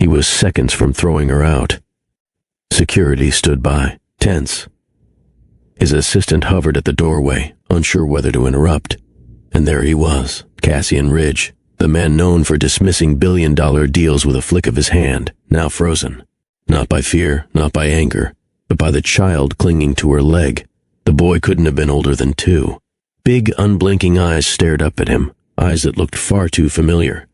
He was seconds from throwing her out. Security stood by, tense. His assistant hovered at the doorway, unsure whether to interrupt. And there he was, Cassian Ridge, the man known for dismissing billion-dollar deals with a flick of his hand, now frozen. Not by fear, not by anger, but by the child clinging to her leg. The boy couldn't have been older than 2. Big, unblinking eyes stared up at him, eyes that looked far too familiar.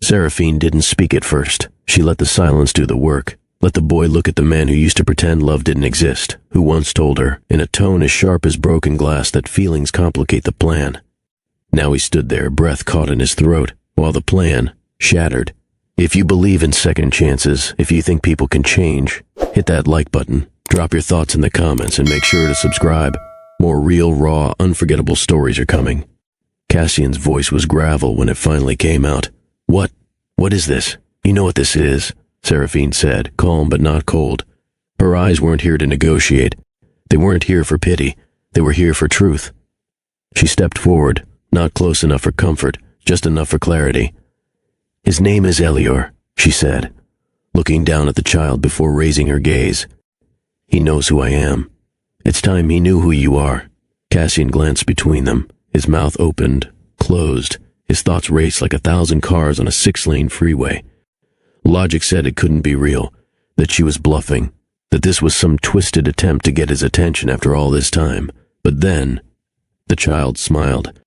Seraphine didn't speak at first. She let the silence do the work. Let the boy look at the man who used to pretend love didn't exist, who once told her, in a tone as sharp as broken glass, that feelings complicate the plan. Now he stood there, breath caught in his throat, while the plan, shattered. If you believe in second chances, if you think people can change, hit that like button, drop your thoughts in the comments, and make sure to subscribe. More real, raw, unforgettable stories are coming. Cassian's voice was gravel when it finally came out. What is this? You know what this is, Seraphine said, calm but not cold. Her eyes weren't here to negotiate. They weren't here for pity. They were here for truth. She stepped forward, not close enough for comfort, just enough for clarity. His name is Elior, she said, looking down at the child before raising her gaze. He knows who I am. It's time he knew who you are. Cassian glanced between them. His mouth opened, closed. His thoughts raced like 1,000 cars on a 6-lane freeway. Logic said it couldn't be real, that she was bluffing, that this was some twisted attempt to get his attention after all this time. But then, the child smiled.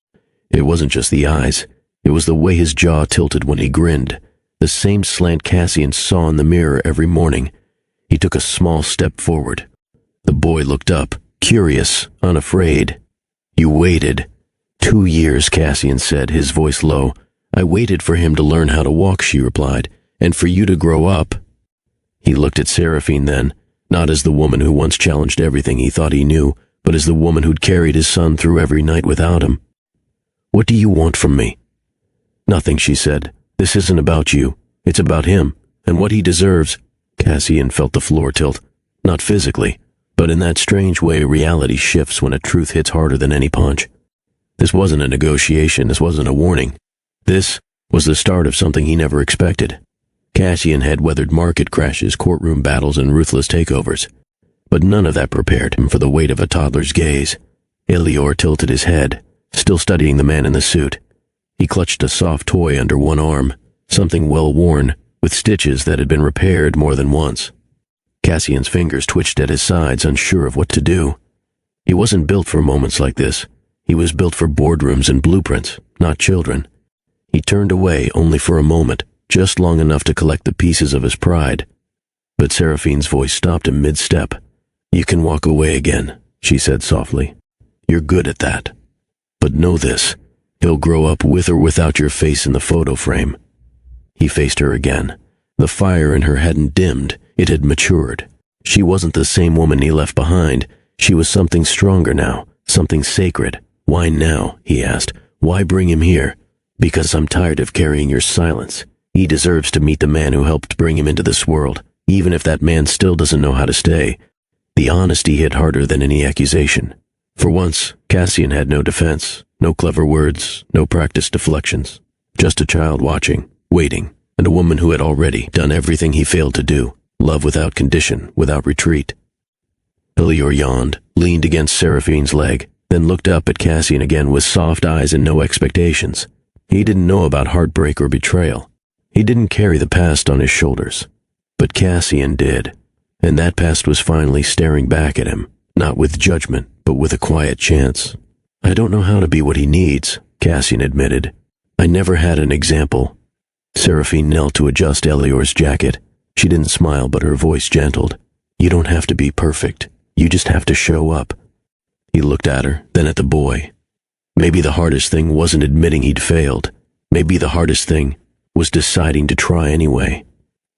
It wasn't just the eyes. It was the way his jaw tilted when he grinned, the same slant Cassian saw in the mirror every morning. He took a small step forward. The boy looked up, curious, unafraid. You waited. 2 years, Cassian said, his voice low. I waited for him to learn how to walk, she replied, and for you to grow up. He looked at Seraphine then, not as the woman who once challenged everything he thought he knew, but as the woman who'd carried his son through every night without him. What do you want from me? Nothing, she said. This isn't about you. It's about him, and what he deserves. Cassian felt the floor tilt, not physically, but in that strange way reality shifts when a truth hits harder than any punch. This wasn't a negotiation, this wasn't a warning. This was the start of something he never expected. Cassian had weathered market crashes, courtroom battles, and ruthless takeovers, but none of that prepared him for the weight of a toddler's gaze. Elior tilted his head, still studying the man in the suit. He clutched a soft toy under one arm, something well-worn, with stitches that had been repaired more than once. Cassian's fingers twitched at his sides, unsure of what to do. He wasn't built for moments like this. He was built for boardrooms and blueprints, not children. He turned away only for a moment, just long enough to collect the pieces of his pride. But Seraphine's voice stopped him mid-step. You can walk away again, she said softly. You're good at that. But know this, he'll grow up with or without your face in the photo frame. He faced her again. The fire in her hadn't dimmed, it had matured. She wasn't the same woman he left behind. She was something stronger now, something sacred. Why now? He asked. Why bring him here? Because I'm tired of carrying your silence. He deserves to meet the man who helped bring him into this world, even if that man still doesn't know how to stay. The honesty hit harder than any accusation. For once, Cassian had no defense, no clever words, no practiced deflections. Just a child watching, waiting, and a woman who had already done everything he failed to do. Love without condition, without retreat. Elior yawned, leaned against Seraphine's leg, then looked up at Cassian again with soft eyes and no expectations. He didn't know about heartbreak or betrayal. He didn't carry the past on his shoulders. But Cassian did, and that past was finally staring back at him, not with judgment, but with a quiet chance. I don't know how to be what he needs, Cassian admitted. I never had an example. Seraphine knelt to adjust Elior's jacket. She didn't smile, but her voice gentled. You don't have to be perfect. You just have to show up. He looked at her, then at the boy. Maybe the hardest thing wasn't admitting he'd failed. Maybe the hardest thing was deciding to try anyway.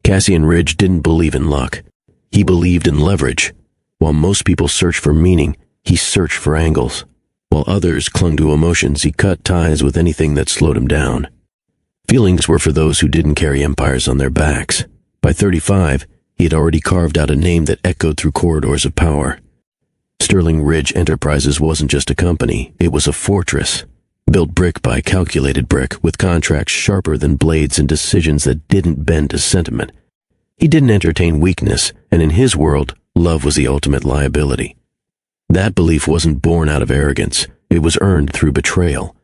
Cassian Ridge didn't believe in luck. He believed in leverage. While most people search for meaning, he searched for angles. While others clung to emotions, he cut ties with anything that slowed him down. Feelings were for those who didn't carry empires on their backs. By 35, he had already carved out a name that echoed through corridors of power. Sterling Ridge Enterprises wasn't just a company, it was a fortress, built brick by calculated brick, with contracts sharper than blades and decisions that didn't bend to sentiment. He didn't entertain weakness, and in his world, love was the ultimate liability. That belief wasn't born out of arrogance. It was earned through betrayal.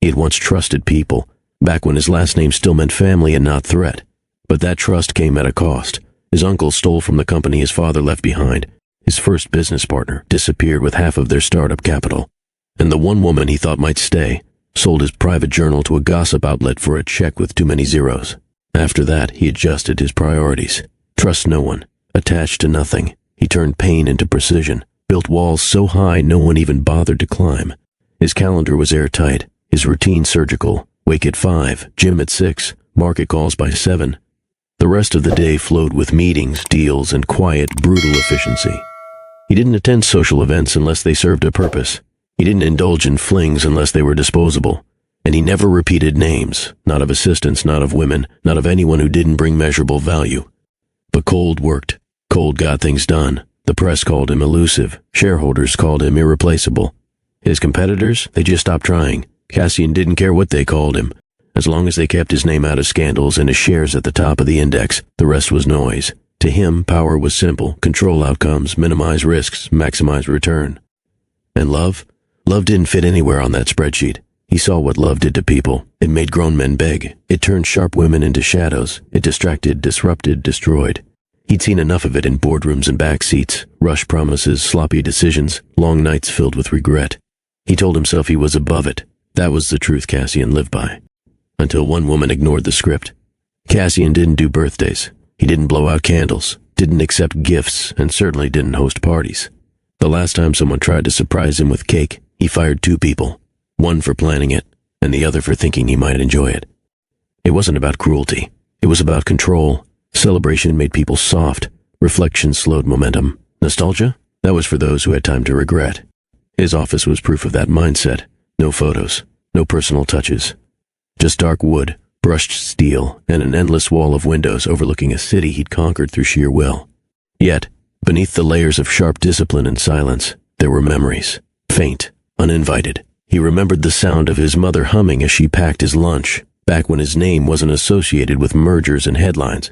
He had once trusted people, back when his last name still meant family and not threat. But that trust came at a cost. His uncle stole from the company his father left behind. His first business partner disappeared with half of their startup capital. And the one woman he thought might stay sold his private journal to a gossip outlet for a check with too many zeros. After that, he adjusted his priorities. Trust no one. Attached to nothing. He turned pain into precision. Built walls so high no one even bothered to climb. His calendar was airtight. His routine surgical. Wake at 5, gym at 6, market calls by 7. The rest of the day flowed with meetings, deals, and quiet, brutal efficiency. He didn't attend social events unless they served a purpose. He didn't indulge in flings unless they were disposable. And he never repeated names, not of assistants, not of women, not of anyone who didn't bring measurable value. But cold worked. Cold got things done. The press called him elusive. Shareholders called him irreplaceable. His competitors, they just stopped trying. Cassian didn't care what they called him. As long as they kept his name out of scandals and his shares at the top of the index, the rest was noise. To him, power was simple. Control outcomes, minimize risks, maximize return. And love? Love didn't fit anywhere on that spreadsheet. He saw what love did to people. It made grown men beg. It turned sharp women into shadows. It distracted, disrupted, destroyed. He'd seen enough of it in boardrooms and backseats, rush promises, sloppy decisions, long nights filled with regret. He told himself he was above it. That was the truth Cassian lived by. Until one woman ignored the script. Cassian didn't do birthdays. He didn't blow out candles, didn't accept gifts, and certainly didn't host parties. The last time someone tried to surprise him with cake, he fired 2 people. One for planning it, and the other for thinking he might enjoy it. It wasn't about cruelty. It was about control. Celebration made people soft. Reflection slowed momentum. Nostalgia? That was for those who had time to regret. His office was proof of that mindset. No photos, no personal touches. Just dark wood, brushed steel, and an endless wall of windows overlooking a city he'd conquered through sheer will. Yet, beneath the layers of sharp discipline and silence, there were memories. Faint, uninvited. He remembered the sound of his mother humming as she packed his lunch, back when his name wasn't associated with mergers and headlines.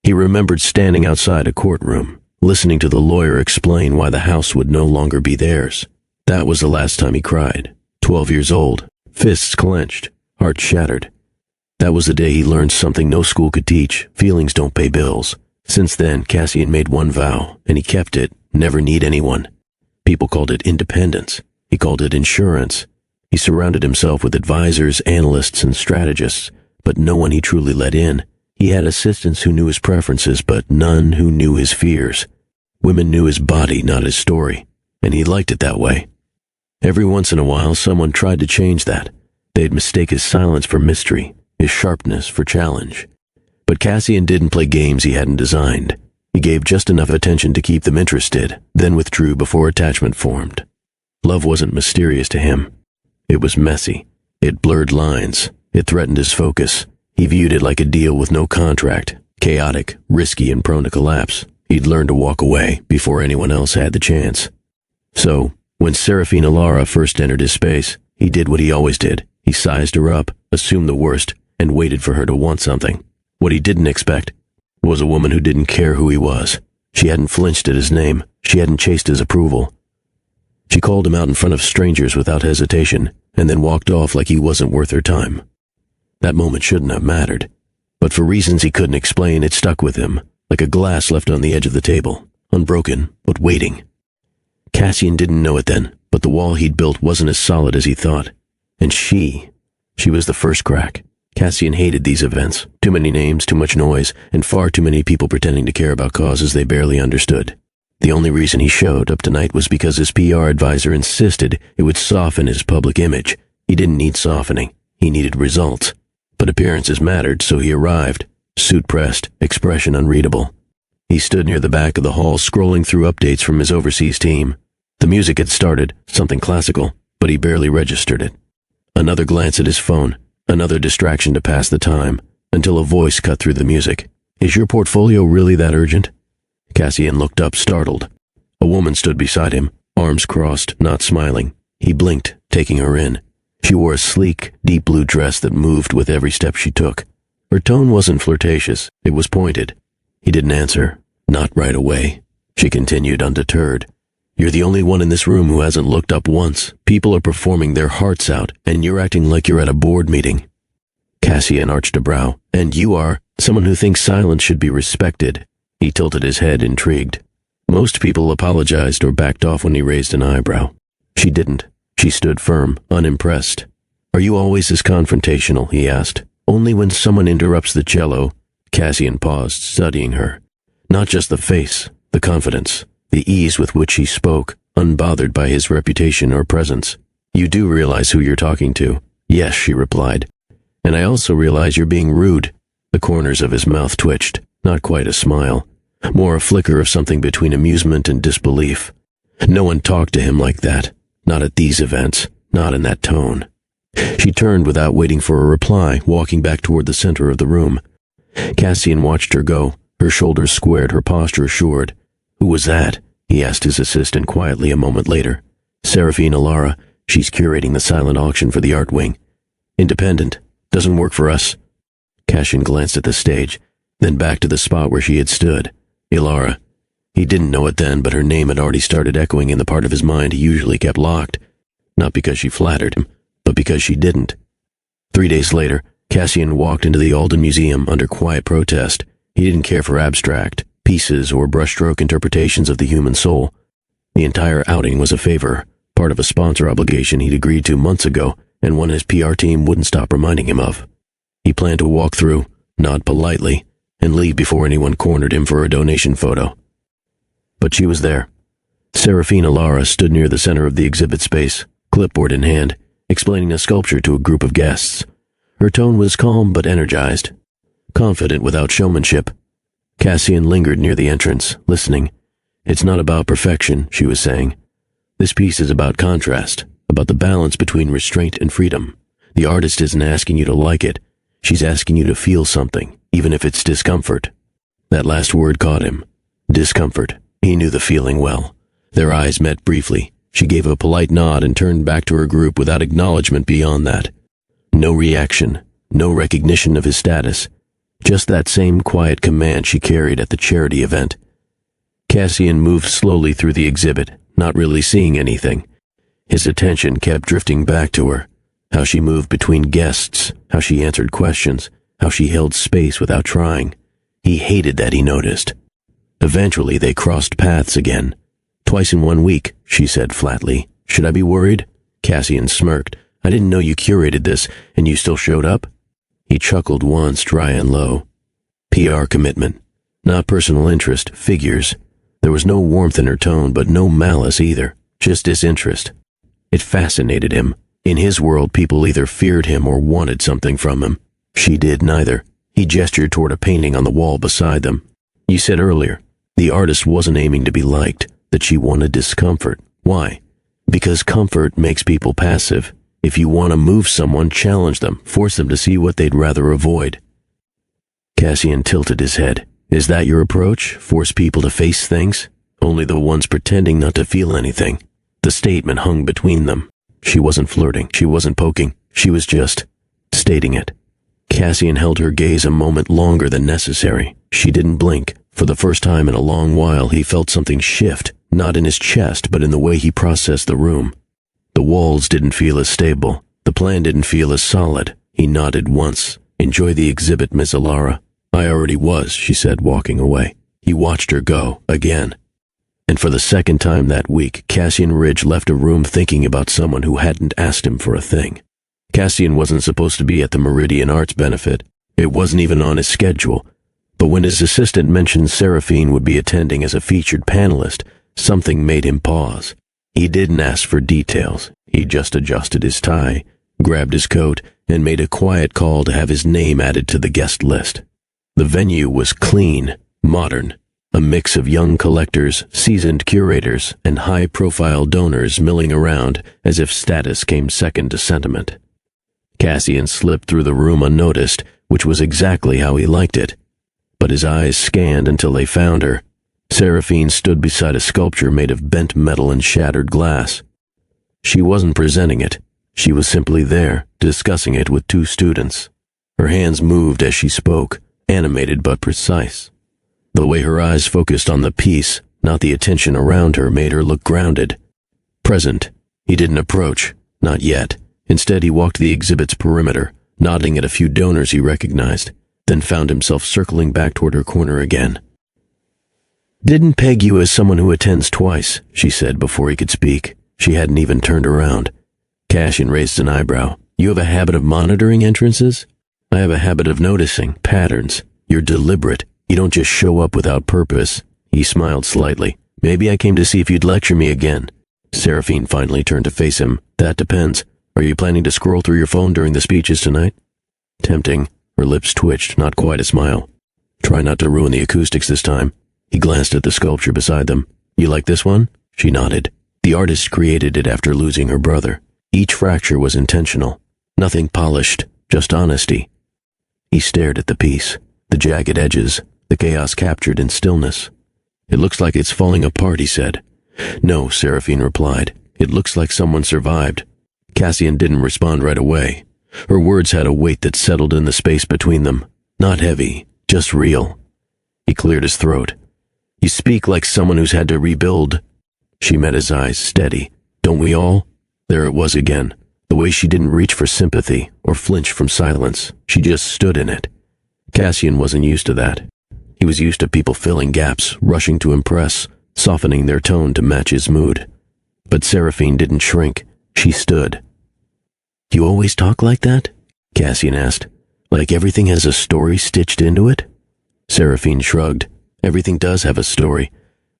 He remembered standing outside a courtroom, listening to the lawyer explain why the house would no longer be theirs. That was the last time he cried. 12 years old, fists clenched, heart shattered. That was the day he learned something no school could teach. Feelings don't pay bills. Since then, Cassian made one vow, and he kept it: never need anyone. People called it independence. He called it insurance. He surrounded himself with advisors, analysts, and strategists, but no one he truly let in. He had assistants who knew his preferences, but none who knew his fears. Women knew his body, not his story, and he liked it that way. Every once in a while, someone tried to change that. They'd mistake his silence for mystery, his sharpness for challenge. But Cassian didn't play games he hadn't designed. He gave just enough attention to keep them interested, then withdrew before attachment formed. Love wasn't mysterious to him. It was messy. It blurred lines. It threatened his focus. He viewed it like a deal with no contract, chaotic, risky, and prone to collapse. He'd learned to walk away before anyone else had the chance. So, when Serafina Lara first entered his space, he did what he always did. He sized her up, assumed the worst, and waited for her to want something. What he didn't expect was a woman who didn't care who he was. She hadn't flinched at his name. She hadn't chased his approval. She called him out in front of strangers without hesitation, and then walked off like he wasn't worth her time. That moment shouldn't have mattered, but for reasons he couldn't explain, it stuck with him, like a glass left on the edge of the table, unbroken, but waiting. Cassian didn't know it then, but the wall he'd built wasn't as solid as he thought. And she was the first crack. Cassian hated these events. Too many names, too much noise, and far too many people pretending to care about causes they barely understood. The only reason he showed up tonight was because his PR advisor insisted it would soften his public image. He didn't need softening. He needed results. But appearances mattered, so he arrived, suit pressed, expression unreadable. He stood near the back of the hall, scrolling through updates from his overseas team. The music had started, something classical, but he barely registered it. Another glance at his phone, another distraction to pass the time, until a voice cut through the music. "Is your portfolio really that urgent?" Cassian looked up, startled. A woman stood beside him, arms crossed, not smiling. He blinked, taking her in. She wore a sleek, deep blue dress that moved with every step she took. Her tone wasn't flirtatious, it was pointed. He didn't answer. Not right away. She continued, undeterred. You're the only one in this room who hasn't looked up once. People are performing their hearts out, and you're acting like you're at a board meeting. Cassian arched a brow. And you are someone who thinks silence should be respected. He tilted his head, intrigued. Most people apologized or backed off when he raised an eyebrow. She didn't. She stood firm, unimpressed. Are you always this confrontational? He asked. Only when someone interrupts the cello. Cassian paused, studying her. Not just the face, the confidence, the ease with which she spoke, unbothered by his reputation or presence. You do realize who you're talking to? Yes, she replied. And I also realize you're being rude. The corners of his mouth twitched, not quite a smile, more a flicker of something between amusement and disbelief. No one talked to him like that, not at these events, not in that tone. She turned without waiting for a reply, walking back toward the center of the room. Cassian watched her go, her shoulders squared, her posture assured. Who was that? He asked his assistant quietly a moment later. Seraphine Alara. She's curating the silent auction for the art wing. Independent. Doesn't work for us. Cassian glanced at the stage, then back to the spot where she had stood. Ilara. He didn't know it then, but her name had already started echoing in the part of his mind he usually kept locked. Not because she flattered him, but because she didn't. 3 days later, Cassian walked into the Alden Museum under quiet protest. He didn't care for abstract pieces or brushstroke interpretations of the human soul. The entire outing was a favor, part of a sponsor obligation he'd agreed to months ago, and one his PR team wouldn't stop reminding him of. He planned to walk through, nod politely, and leave before anyone cornered him for a donation photo. But she was there. Seraphine Alara stood near the center of the exhibit space, clipboard in hand, explaining a sculpture to a group of guests. Her tone was calm but energized, confident without showmanship. Cassian lingered near the entrance, listening. It's not about perfection, she was saying. This piece is about contrast, about the balance between restraint and freedom. The artist isn't asking you to like it. She's asking you to feel something, even if it's discomfort. That last word caught him. Discomfort. He knew the feeling well. Their eyes met briefly. She gave a polite nod and turned back to her group without acknowledgement beyond that. No reaction, no recognition of his status. Just that same quiet command she carried at the charity event. Cassian moved slowly through the exhibit, not really seeing anything. His attention kept drifting back to her. How she moved between guests, how she answered questions, how she held space without trying. He hated that he noticed. Eventually they crossed paths again. Twice in 1 week, she said flatly. Should I be worried? Cassian smirked. I didn't know you curated this, and you still showed up? He chuckled once, dry and low. PR commitment. Not personal interest, figures. There was no warmth in her tone, but no malice either, just disinterest. It fascinated him. In his world, people either feared him or wanted something from him. She did neither. He gestured toward a painting on the wall beside them. You said earlier, the artist wasn't aiming to be liked, that she wanted discomfort. Why? Because comfort makes people passive. If you want to move someone, challenge them, force them to see what they'd rather avoid. Cassian tilted his head. Is that your approach? Force people to face things? Only the ones pretending not to feel anything. The statement hung between them. She wasn't flirting. She wasn't poking. She was just stating it. Cassian held her gaze a moment longer than necessary. She didn't blink. For the first time in a long while, he felt something shift, not in his chest, but in the way he processed the room. The walls didn't feel as stable. The plan didn't feel as solid. He nodded once. Enjoy the exhibit, Miss Alara. I already was, she said, walking away. He watched her go, again. And for the second time that week, Cassian Ridge left a room thinking about someone who hadn't asked him for a thing. Cassian wasn't supposed to be at the Meridian Arts benefit. It wasn't even on his schedule. But when his assistant mentioned Seraphine would be attending as a featured panelist, something made him pause. He didn't ask for details. He just adjusted his tie, grabbed his coat, and made a quiet call to have his name added to the guest list. The venue was clean, modern, a mix of young collectors, seasoned curators, and high-profile donors milling around as if status came second to sentiment. Cassian slipped through the room unnoticed, which was exactly how he liked it. But his eyes scanned until they found her. Seraphine stood beside a sculpture made of bent metal and shattered glass. She wasn't presenting it. She was simply there, discussing it with 2 students. Her hands moved as she spoke, animated but precise. The way her eyes focused on the piece, not the attention around her, made her look grounded. Present. He didn't approach. Not yet. Instead, he walked the exhibit's perimeter, nodding at a few donors he recognized, then found himself circling back toward her corner again. "Didn't peg you as someone who attends twice," she said before he could speak. She hadn't even turned around. Cassian raised an eyebrow. "You have a habit of monitoring entrances?" "I have a habit of noticing patterns. You're deliberate. You don't just show up without purpose." He smiled slightly. "Maybe I came to see if you'd lecture me again." Seraphine finally turned to face him. "That depends. Are you planning to scroll through your phone during the speeches tonight?" Tempting. Her lips twitched, not quite a smile. "Try not to ruin the acoustics this time." He glanced at the sculpture beside them. "You like this one?" She nodded. The artist created it after losing her brother. Each fracture was intentional. Nothing polished, just honesty. He stared at the piece, the jagged edges, the chaos captured in stillness. "It looks like it's falling apart," he said. "No," Seraphine replied. "It looks like someone survived." Cassian didn't respond right away. Her words had a weight that settled in the space between them. Not heavy, just real. He cleared his throat. "You speak like someone who's had to rebuild." She met his eyes, steady. "Don't we all?" There it was again. The way she didn't reach for sympathy or flinch from silence. She just stood in it. Cassian wasn't used to that. He was used to people filling gaps, rushing to impress, softening their tone to match his mood. But Seraphine didn't shrink. She stood. "You always talk like that?" Cassian asked. "Like everything has a story stitched into it?" Seraphine shrugged. "Everything does have a story.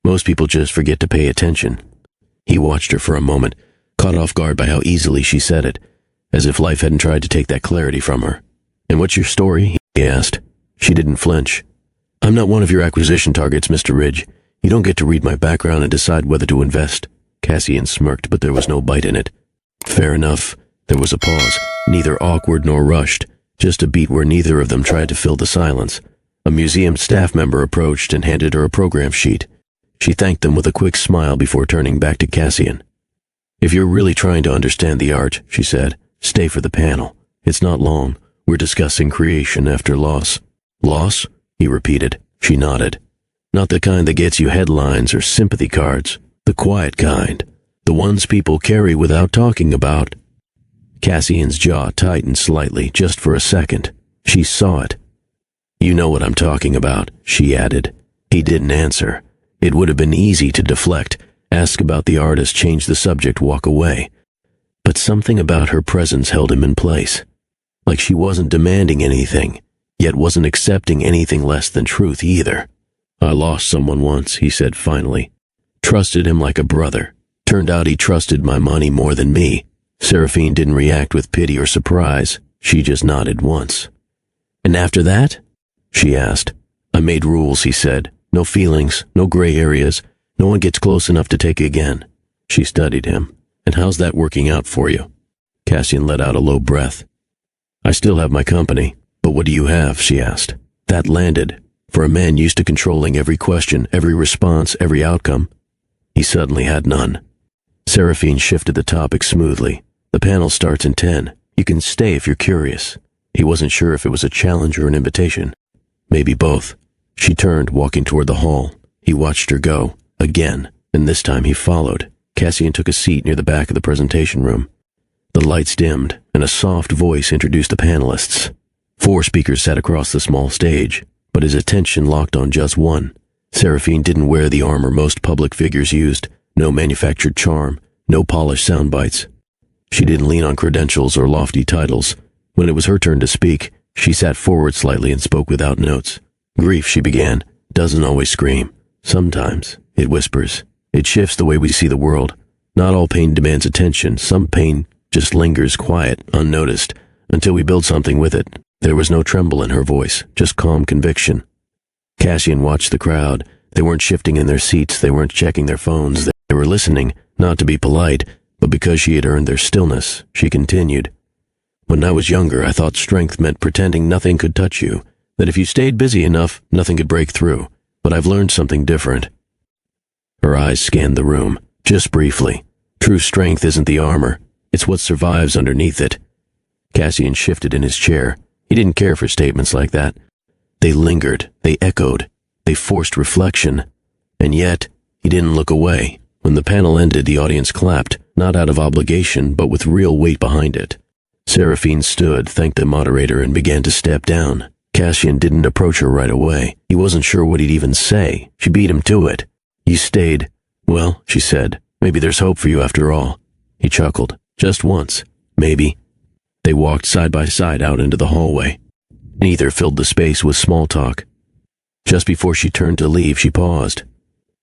Most people just forget to pay attention." He watched her for a moment, caught off guard by how easily she said it, as if life hadn't tried to take that clarity from her. "And what's your story?" he asked. She didn't flinch. "I'm not one of your acquisition targets, Mr. Ridge. You don't get to read my background and decide whether to invest." Cassian smirked, but there was no bite in it. "Fair enough." There was a pause, neither awkward nor rushed, just a beat where neither of them tried to fill the silence. A museum staff member approached and handed her a program sheet. She thanked them with a quick smile before turning back to Cassian. "If you're really trying to understand the art," she said, "stay for the panel. It's not long. We're discussing creation after loss." "Loss?" he repeated. She nodded. "Not the kind that gets you headlines or sympathy cards. The quiet kind. The ones people carry without talking about." Cassian's jaw tightened slightly, just for a second. She saw it. "You know what I'm talking about," she added. He didn't answer. It would have been easy to deflect, ask about the artist, change the subject, walk away. But something about her presence held him in place. Like she wasn't demanding anything, yet wasn't accepting anything less than truth either. "I lost someone once," he said finally. "Trusted him like a brother. Turned out he trusted my money more than me." Seraphine didn't react with pity or surprise. She just nodded once. "And after that?" she asked. "I made rules," he said. "No feelings, no gray areas. No one gets close enough to take again." She studied him. "And how's that working out for you?" Cassian let out a low breath. "I still have my company. But what do you have?" she asked. That landed. For a man used to controlling every question, every response, every outcome, he suddenly had none. Seraphine shifted the topic smoothly. "The panel starts in 10. You can stay if you're curious." He wasn't sure if it was a challenge or an invitation. Maybe both. She turned, walking toward the hall. He watched her go, again, and this time he followed. Cassian took a seat near the back of the presentation room. The lights dimmed, and a soft voice introduced the panelists. 4 speakers sat across the small stage, but his attention locked on just one. Seraphine didn't wear the armor most public figures used, no manufactured charm, no polished sound bites. She didn't lean on credentials or lofty titles. When it was her turn to speak, she sat forward slightly and spoke without notes. "Grief," she began, "doesn't always scream. Sometimes it whispers. It shifts the way we see the world. Not all pain demands attention. Some pain just lingers quiet, unnoticed, until we build something with it." There was no tremble in her voice, just calm conviction. Cassian watched the crowd. They weren't shifting in their seats. They weren't checking their phones. They were listening, not to be polite, but because she had earned their stillness. She continued. "When I was younger, I thought strength meant pretending nothing could touch you, that if you stayed busy enough, nothing could break through. But I've learned something different." Her eyes scanned the room, just briefly. True strength isn't the armor. It's what survives underneath it. Cassian shifted in his chair. He didn't care for statements like that. They lingered. They echoed. They forced reflection. And yet, he didn't look away. When the panel ended, the audience clapped, not out of obligation, but with real weight behind it. Seraphine stood, thanked the moderator, and began to step down. Cassian didn't approach her right away. He wasn't sure what he'd even say. She beat him to it. "You stayed." "Well," she said, "maybe there's hope for you after all." He chuckled. "Just once. Maybe." They walked side by side out into the hallway. Neither filled the space with small talk. Just before she turned to leave, she paused.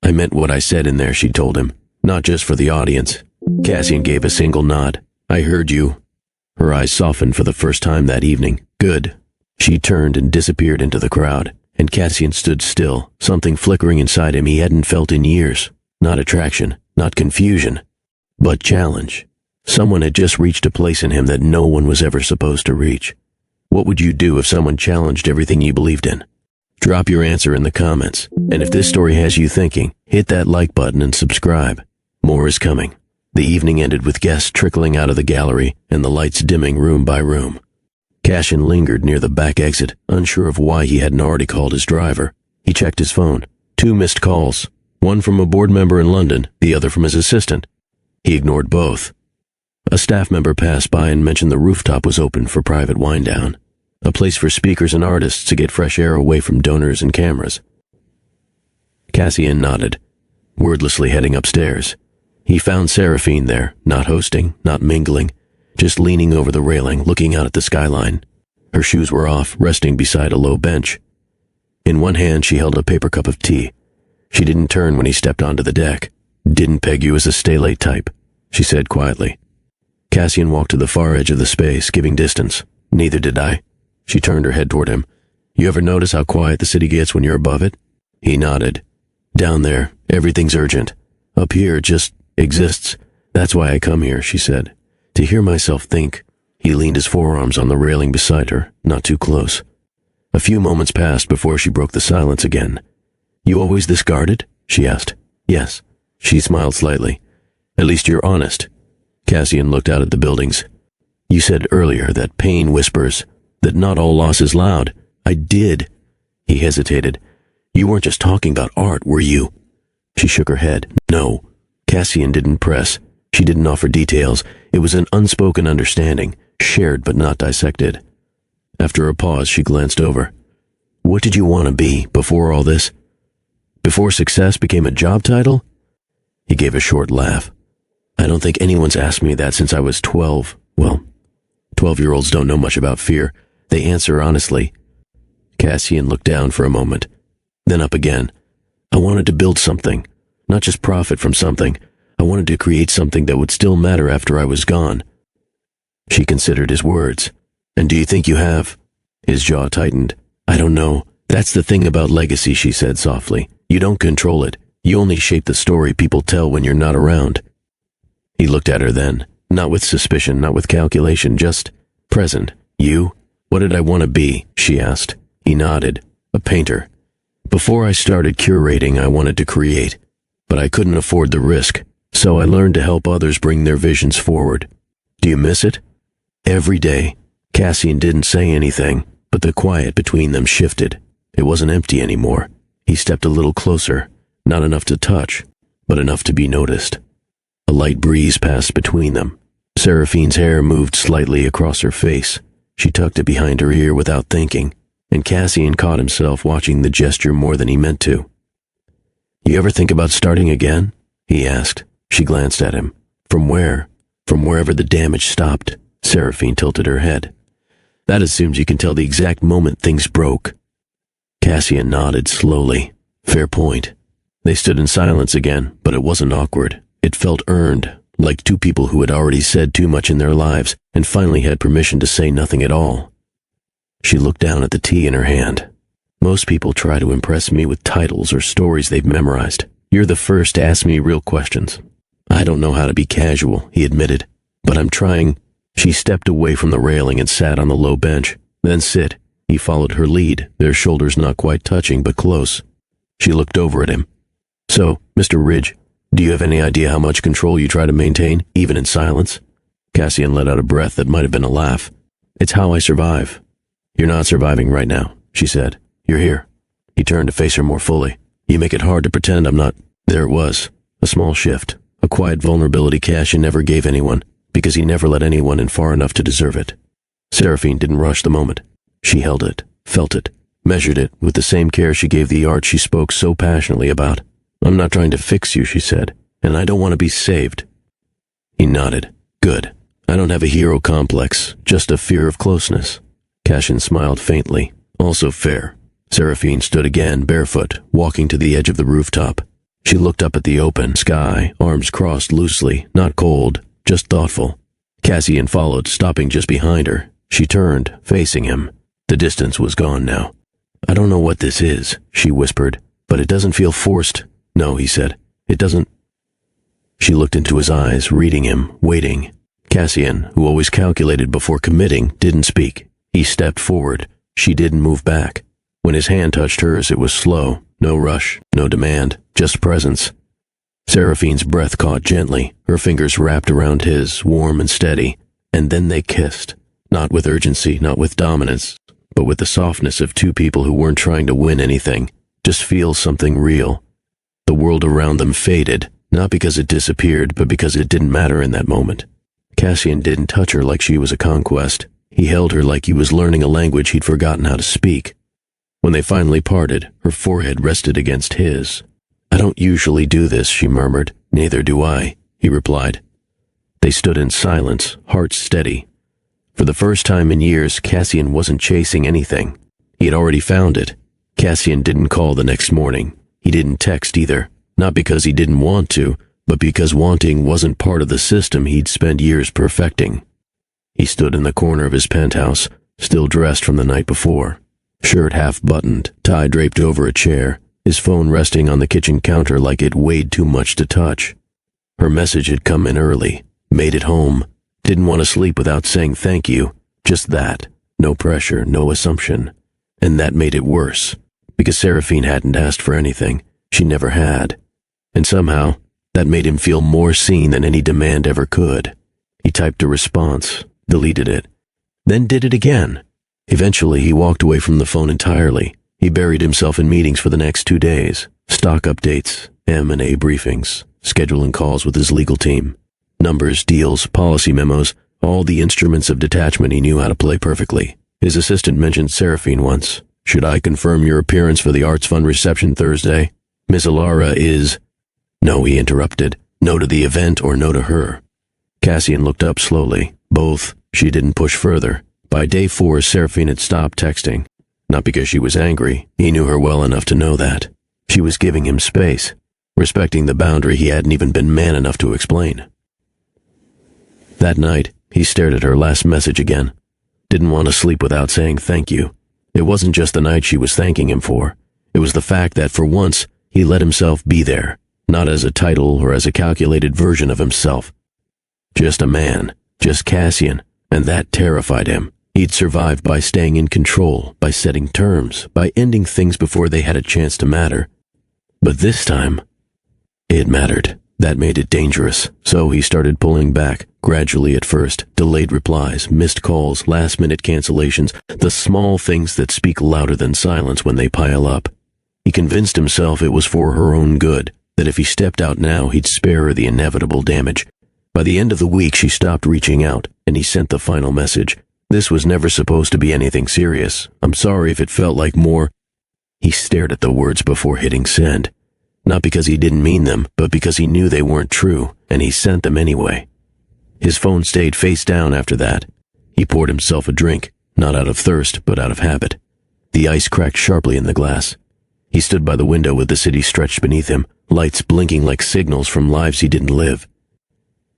"I meant what I said in there," she told him. "Not just for the audience." Cassian gave a single nod. "I heard you." Her eyes softened for the first time that evening. "Good." She turned and disappeared into the crowd, and Cassian stood still, something flickering inside him he hadn't felt in years. Not attraction, not confusion, but challenge. Someone had just reached a place in him that no one was ever supposed to reach. What would you do if someone challenged everything you believed in? Drop your answer in the comments, and if this story has you thinking, hit that like button and subscribe. More is coming. The evening ended with guests trickling out of the gallery and the lights dimming room by room. Cassian lingered near the back exit, unsure of why he hadn't already called his driver. He checked his phone. 2 missed calls, one from a board member in London, the other from his assistant. He ignored both. A staff member passed by and mentioned the rooftop was open for private wind-down, a place for speakers and artists to get fresh air away from donors and cameras. Cassian nodded, wordlessly heading upstairs. He found Seraphine there, not hosting, not mingling, just leaning over the railing, looking out at the skyline. Her shoes were off, resting beside a low bench. In one hand, she held a paper cup of tea. She didn't turn when he stepped onto the deck. "Didn't peg you as a stay-late type," she said quietly. Cassian walked to the far edge of the space, giving distance. "Neither did I." She turned her head toward him. "You ever notice how quiet the city gets when you're above it?" He nodded. "Down there, everything's urgent. Up here, it just exists. That's why I come here," she said. "To hear myself think." He leaned his forearms on the railing beside her, not too close. A few moments passed before she broke the silence again. "You always this guarded?" she asked. "Yes." She smiled slightly. "At least you're honest." Cassian looked out at the buildings. "You said earlier that pain whispers, that not all loss is loud." "I did." He hesitated. "You weren't just talking about art, were you?" She shook her head. "No." Cassian didn't press. She didn't offer details. It was an unspoken understanding, shared but not dissected. After a pause, she glanced over. "What did you want to be before all this? Before success became a job title?" He gave a short laugh. "I don't think anyone's asked me that since I was 12. Well, 12-year-olds don't know much about fear. They answer honestly." Cassian looked down for a moment, then up again. "I wanted to build something, not just profit from something. I wanted to create something that would still matter after I was gone." She considered his words. "And do you think you have?" His jaw tightened. "I don't know. That's the thing about legacy," she said softly. "You don't control it. You only shape the story people tell when you're not around." He looked at her then, not with suspicion, not with calculation, just present. "You? What did I want to be?" she asked. He nodded. "A painter. Before I started curating, I wanted to create, but I couldn't afford the risk. So I learned to help others bring their visions forward." "Do you miss it?" "Every day." Cassian didn't say anything, but the quiet between them shifted. It wasn't empty anymore. He stepped a little closer, not enough to touch, but enough to be noticed. A light breeze passed between them. Seraphine's hair moved slightly across her face. She tucked it behind her ear without thinking, and Cassian caught himself watching the gesture more than he meant to. "You ever think about starting again?" he asked. She glanced at him. "From where?" "From wherever the damage stopped." Seraphine tilted her head. "That assumes you can tell the exact moment things broke." Cassian nodded slowly. "Fair point." They stood in silence again, but it wasn't awkward. It felt earned, like two people who had already said too much in their lives and finally had permission to say nothing at all. She looked down at the tea in her hand. "Most people try to impress me with titles or stories they've memorized. You're the first to ask me real questions." "I don't know how to be casual," he admitted, "but I'm trying." She stepped away from the railing and sat on the low bench. "Then sit." He followed her lead, their shoulders not quite touching but close. She looked over at him. "So, Mr. Ridge, do you have any idea how much control you try to maintain, even in silence?" Cassian let out a breath that might have been a laugh. "It's how I survive." "You're not surviving right now," she said. "You're here." He turned to face her more fully. You make it hard to pretend I'm not. There it was. A small shift. A quiet vulnerability Cassian never gave anyone, because he never let anyone in far enough to deserve it. Seraphine didn't rush the moment. She held it, felt it, measured it with the same care she gave the art she spoke so passionately about. I'm not trying to fix you, she said, and I don't want to be saved. He nodded. Good. I don't have a hero complex, just a fear of closeness. Cassian smiled faintly. Also fair. Seraphine stood again, barefoot, walking to the edge of the rooftop. She looked up at the open sky, arms crossed loosely, not cold, just thoughtful. Cassian followed, stopping just behind her. She turned, facing him. The distance was gone now. I don't know what this is, she whispered, but it doesn't feel forced. No, he said. It doesn't. She looked into his eyes, reading him, waiting. Cassian, who always calculated before committing, didn't speak. He stepped forward. She didn't move back. When his hand touched hers, it was slow. No rush, no demand, just presence. Seraphine's breath caught gently, her fingers wrapped around his, warm and steady, and then they kissed. Not with urgency, not with dominance, but with the softness of two people who weren't trying to win anything, just feel something real. The world around them faded, not because it disappeared, but because it didn't matter in that moment. Cassian didn't touch her like she was a conquest. He held her like he was learning a language he'd forgotten how to speak. When they finally parted, her forehead rested against his. I don't usually do this, she murmured. Neither do I, he replied. They stood in silence, hearts steady. For the first time in years, Cassian wasn't chasing anything. He had already found it. Cassian didn't call the next morning. He didn't text either, not because he didn't want to, but because wanting wasn't part of the system he'd spent years perfecting. He stood in the corner of his penthouse, still dressed from the night before. Shirt half buttoned, tie draped over a chair, his phone resting on the kitchen counter like it weighed too much to touch. Her message had come in early, made it home, didn't want to sleep without saying thank you, just that, no pressure, no assumption. And that made it worse, because Seraphine hadn't asked for anything, she never had. And somehow, that made him feel more seen than any demand ever could. He typed a response, deleted it, then did it again. Eventually, he walked away from the phone entirely. He buried himself in meetings for the next 2 days. Stock updates, M&A briefings, scheduling calls with his legal team. Numbers, deals, policy memos, all the instruments of detachment he knew how to play perfectly. His assistant mentioned Seraphine once. Should I confirm your appearance for the Arts Fund reception Thursday? Miss Alara is... No, he interrupted. No to the event or no to her. Cassian looked up slowly. Both. She didn't push further. By day 4, Seraphine had stopped texting. Not because she was angry. He knew her well enough to know that. She was giving him space, respecting the boundary he hadn't even been man enough to explain. That night, he stared at her last message again. Didn't want to sleep without saying thank you. It wasn't just the night she was thanking him for. It was the fact that, for once, he let himself be there, not as a title or as a calculated version of himself. Just a man, just Cassian, and that terrified him. He'd survived by staying in control, by setting terms, by ending things before they had a chance to matter. But this time, it mattered. That made it dangerous. So he started pulling back, gradually at first, delayed replies, missed calls, last-minute cancellations, the small things that speak louder than silence when they pile up. He convinced himself it was for her own good, that if he stepped out now, he'd spare her the inevitable damage. By the end of the week, she stopped reaching out, and he sent the final message. This was never supposed to be anything serious. I'm sorry if it felt like more. He stared at the words before hitting send. Not because he didn't mean them, but because he knew they weren't true, and he sent them anyway. His phone stayed face down after that. He poured himself a drink, not out of thirst, but out of habit. The ice cracked sharply in the glass. He stood by the window with the city stretched beneath him, lights blinking like signals from lives he didn't live.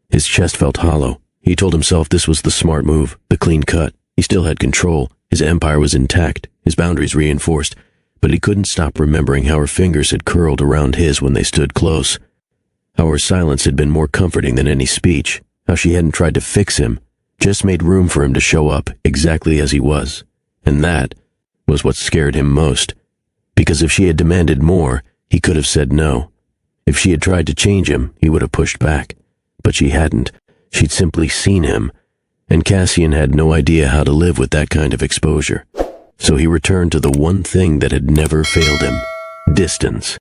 His chest felt hollow. He told himself this was the smart move, the clean cut. He still had control. His empire was intact, his boundaries reinforced, but he couldn't stop remembering how her fingers had curled around his when they stood close, how her silence had been more comforting than any speech, how she hadn't tried to fix him, just made room for him to show up exactly as he was. And that was what scared him most, because if she had demanded more, he could have said no. If she had tried to change him, he would have pushed back. But she hadn't. She'd simply seen him, and Cassian had no idea how to live with that kind of exposure. So he returned to the one thing that had never failed him: distance.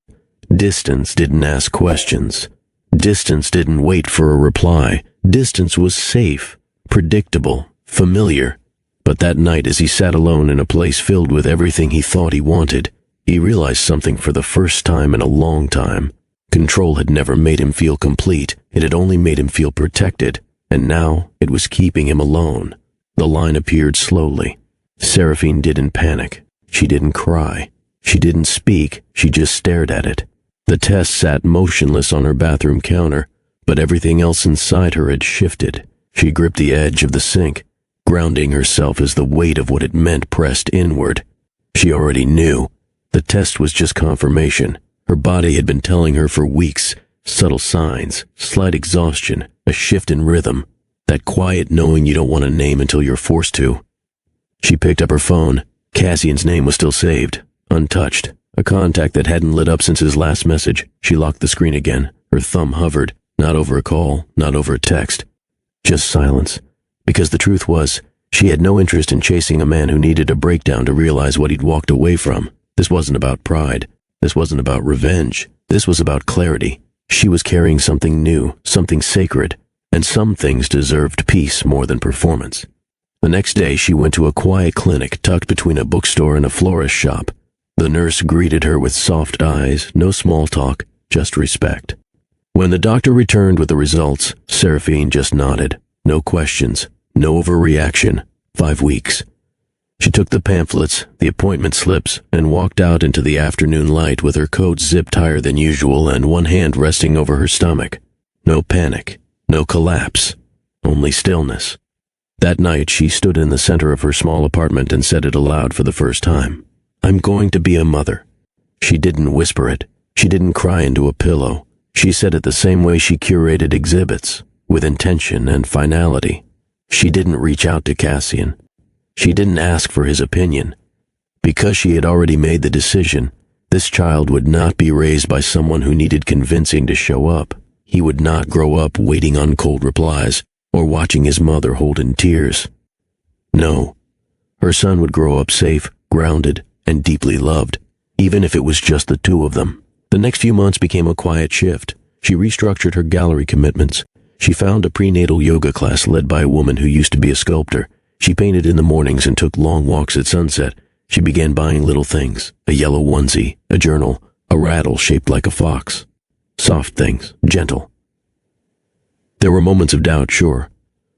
Distance didn't ask questions. Distance didn't wait for a reply. Distance was safe, predictable, familiar. But that night, as he sat alone in a place filled with everything he thought he wanted, he realized something for the first time in a long time. Control had never made him feel complete. It had only made him feel protected. And now it was keeping him alone. The line appeared slowly. Seraphine didn't panic. She didn't cry. She didn't speak. She just stared at it. The test sat motionless on her bathroom counter, but everything else inside her had shifted. She gripped the edge of the sink, grounding herself as the weight of what it meant pressed inward. She already knew. The test was just confirmation. Her body had been telling her for weeks. Subtle signs, slight exhaustion, a shift in rhythm. That quiet knowing you don't want to name until you're forced to. She picked up her phone. Cassian's name was still saved, untouched. A contact that hadn't lit up since his last message. She locked the screen again. Her thumb hovered, not over a call, not over a text. Just silence. Because the truth was, she had no interest in chasing a man who needed a breakdown to realize what he'd walked away from. This wasn't about pride. This wasn't about revenge. This was about clarity. She was carrying something new, something sacred, and some things deserved peace more than performance. The next day, she went to a quiet clinic tucked between a bookstore and a florist shop. The nurse greeted her with soft eyes, no small talk, just respect. When the doctor returned with the results, Seraphine just nodded. No questions, no overreaction. 5 weeks. She took the pamphlets, the appointment slips, and walked out into the afternoon light with her coat zipped higher than usual and one hand resting over her stomach. No panic, no collapse, only stillness. That night, she stood in the center of her small apartment and said it aloud for the first time. "I'm going to be a mother." She didn't whisper it. She didn't cry into a pillow. She said it the same way she curated exhibits, with intention and finality. She didn't reach out to Cassian. She didn't ask for his opinion. Because she had already made the decision, this child would not be raised by someone who needed convincing to show up. He would not grow up waiting on cold replies or watching his mother hold in tears. No, her son would grow up safe, grounded, and deeply loved, even if it was just the two of them. The next few months became a quiet shift. She restructured her gallery commitments. She found a prenatal yoga class led by a woman who used to be a sculptor. She painted in the mornings and took long walks at sunset. She began buying little things: a yellow onesie, a journal, a rattle shaped like a fox. Soft things, gentle. There were moments of doubt, sure.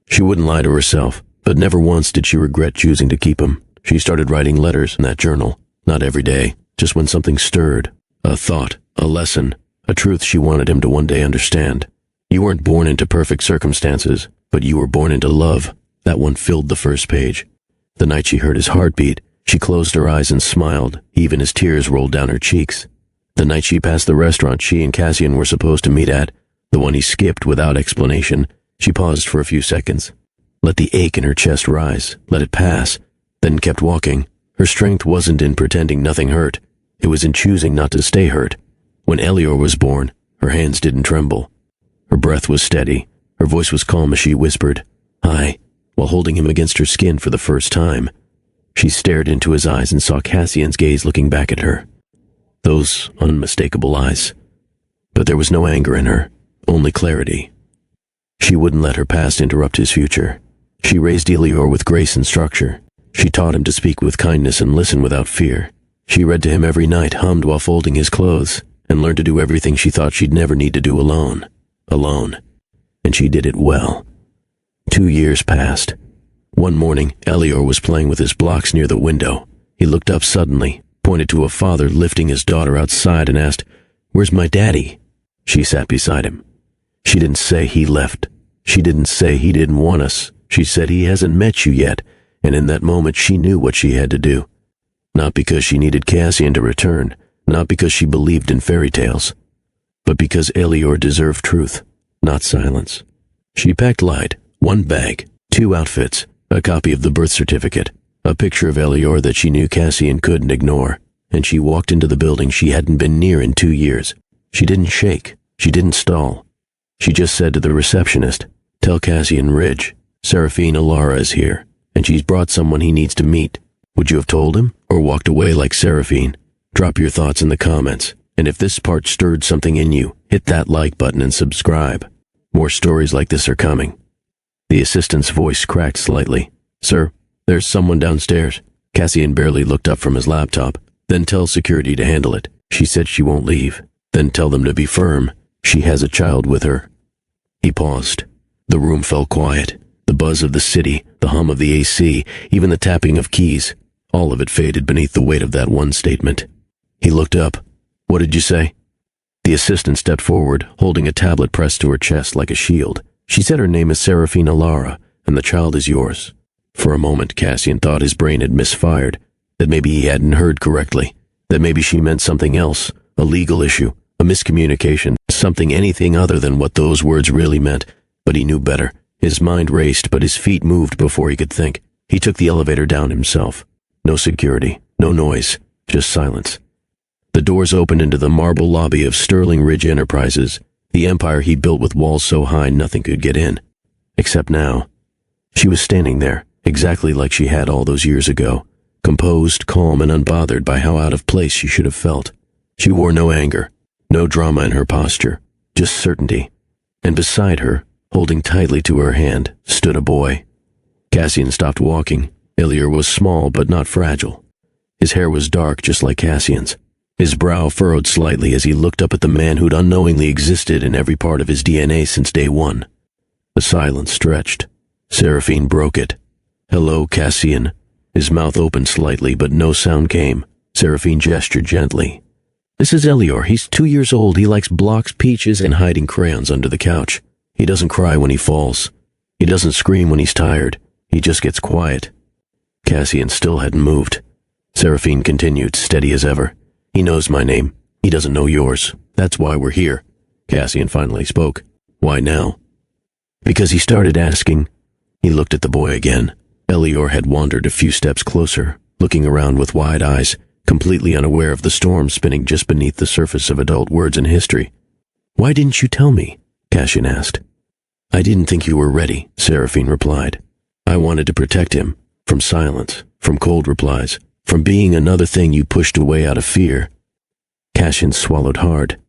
She wouldn't lie to herself, but never once did she regret choosing to keep them. She started writing letters in that journal, not every day, just when something stirred. A thought, a lesson, a truth she wanted him to one day understand. You weren't born into perfect circumstances, but you were born into love. That one filled the first page. The night she heard his heartbeat, she closed her eyes and smiled, even as tears rolled down her cheeks. The night she passed the restaurant she and Cassian were supposed to meet at, the one he skipped without explanation, she paused for a few seconds. Let the ache in her chest rise, let it pass, then kept walking. Her strength wasn't in pretending nothing hurt. It was in choosing not to stay hurt. When Elior was born, her hands didn't tremble. Her breath was steady. Her voice was calm as she whispered, "Hi," while holding him against her skin for the first time. She stared into his eyes and saw Cassian's gaze looking back at her. Those unmistakable eyes. But there was no anger in her, only clarity. She wouldn't let her past interrupt his future. She raised Elior with grace and structure. She taught him to speak with kindness and listen without fear. She read to him every night, hummed while folding his clothes, and learned to do everything she thought she'd never need to do alone. Alone. And she did it well. 2 years passed. One morning, Elior was playing with his blocks near the window. He looked up suddenly, pointed to a father lifting his daughter outside and asked, "Where's my daddy?" She sat beside him. She didn't say he left. She didn't say he didn't want us. She said he hasn't met you yet, and in that moment she knew what she had to do. Not because she needed Cassian to return, not because she believed in fairy tales, but because Elior deserved truth, not silence. She packed light, 1 bag, 2 outfits, a copy of the birth certificate, a picture of Elior that she knew Cassian couldn't ignore, and she walked into the building she hadn't been near in 2 years. She didn't shake. She didn't stall. She just said to the receptionist, "Tell Cassian Ridge, Seraphine Alara is here, and she's brought someone he needs to meet." Would you have told him, or walked away like Seraphine? Drop your thoughts in the comments, and if this part stirred something in you, hit that like button and subscribe. More stories like this are coming. The assistant's voice cracked slightly. Sir, there's someone downstairs. Cassian barely looked up from his laptop. Then tell security to handle it. She said she won't leave. Then tell them to be firm. She has a child with her. He paused. The room fell quiet. The buzz of the city, the hum of the AC, even the tapping of keys, all of it faded beneath the weight of that one statement. He looked up. What did you say? The assistant stepped forward, holding a tablet pressed to her chest like a shield. She said her name is Seraphina Lara, and the child is yours. For a moment, Cassian thought his brain had misfired, that maybe he hadn't heard correctly, that maybe she meant something else, a legal issue, a miscommunication, anything other than what those words really meant. But he knew better. His mind raced, but his feet moved before he could think. He took the elevator down himself. No security, no noise, just silence. The doors opened into the marble lobby of Sterling Ridge Enterprises, the empire he built with walls so high nothing could get in. Except now. She was standing there, exactly like she had all those years ago, composed, calm, and unbothered by how out of place she should have felt. She wore no anger, no drama in her posture, just certainty. And beside her, holding tightly to her hand, stood a boy. Cassian stopped walking. Illier was small but not fragile. His hair was dark just like Cassian's. His brow furrowed slightly as he looked up at the man who'd unknowingly existed in every part of his DNA since day one. The silence stretched. Seraphine broke it. Hello, Cassian. His mouth opened slightly, but no sound came. Seraphine gestured gently. This is Elior. He's 2 years old. He likes blocks, peaches, and hiding crayons under the couch. He doesn't cry when he falls. He doesn't scream when he's tired. He just gets quiet. Cassian still hadn't moved. Seraphine continued, steady as ever. He knows my name. He doesn't know yours. That's why we're here. Cassian finally spoke. Why now? Because he started asking. He looked at the boy again. Elior had wandered a few steps closer, looking around with wide eyes, completely unaware of the storm spinning just beneath the surface of adult words and history. Why didn't you tell me? Cassian asked. I didn't think you were ready, Seraphine replied. I wanted to protect him, from silence, from cold replies, from being another thing you pushed away out of fear. Cassian swallowed hard.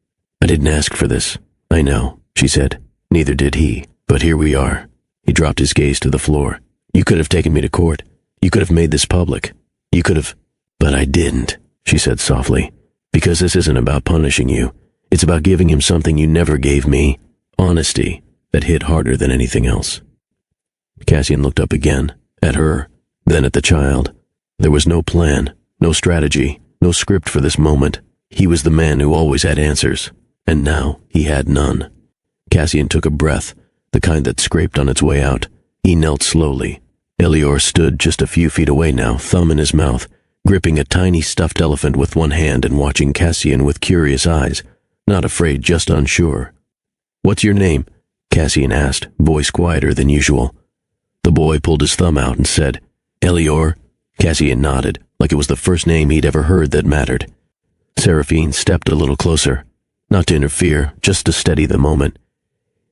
I didn't ask for this. I know, she said. Neither did he, but here we are. He dropped his gaze to the floor. You could have taken me to court. You could have made this public. You could have... But I didn't, she said softly, because this isn't about punishing you. It's about giving him something you never gave me. Honesty that hit harder than anything else. Cassian looked up again, at her, then at the child. There was no plan, no strategy, no script for this moment. He was the man who always had answers, and now he had none. Cassian took a breath, the kind that scraped on its way out. He knelt slowly. Elior stood just a few feet away now, thumb in his mouth, gripping a tiny stuffed elephant with one hand and watching Cassian with curious eyes, not afraid, just unsure. What's your name? Cassian asked, voice quieter than usual. The boy pulled his thumb out and said, Elior. Cassian nodded, like it was the first name he'd ever heard that mattered. Seraphine stepped a little closer, not to interfere, just to steady the moment.